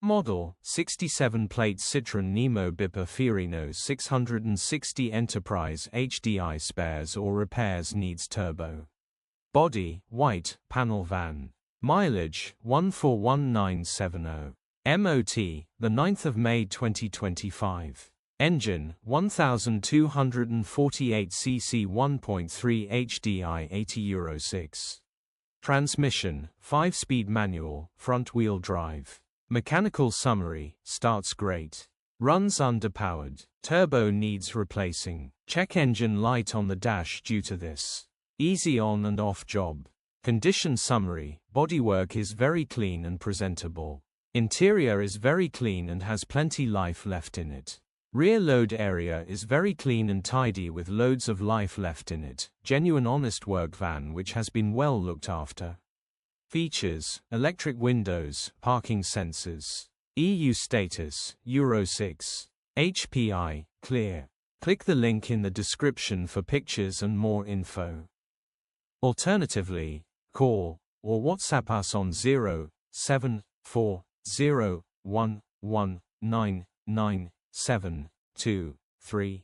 Model, 67-plate Citroen Nemo Bipper Fiorino 660 Enterprise HDI spares or repairs NeedsTurbo. Body, white, panel van. Mileage, 141970. MOT, the 9th of May 2025. Engine, 1248 cc 1.3 HDI 80 Euro 6. Transmission, 5-speed manual, front-wheel drive. Mechanical summary, starts great. Runs underpowered. Turbo needs replacing. Check engine light on the dash due to this. Easy on and off job. Condition summary, bodywork is very clean and presentable. Interior is very clean and has plenty life left in it. Rear load area is very clean and tidy with loads of life left in it. Genuine honest work van which has been well looked after. Features, electric windows, parking sensors. EU status, Euro 6. HPI, clear. Click the link in the description for pictures and more info. Alternatively, call or WhatsApp us on 07401199723.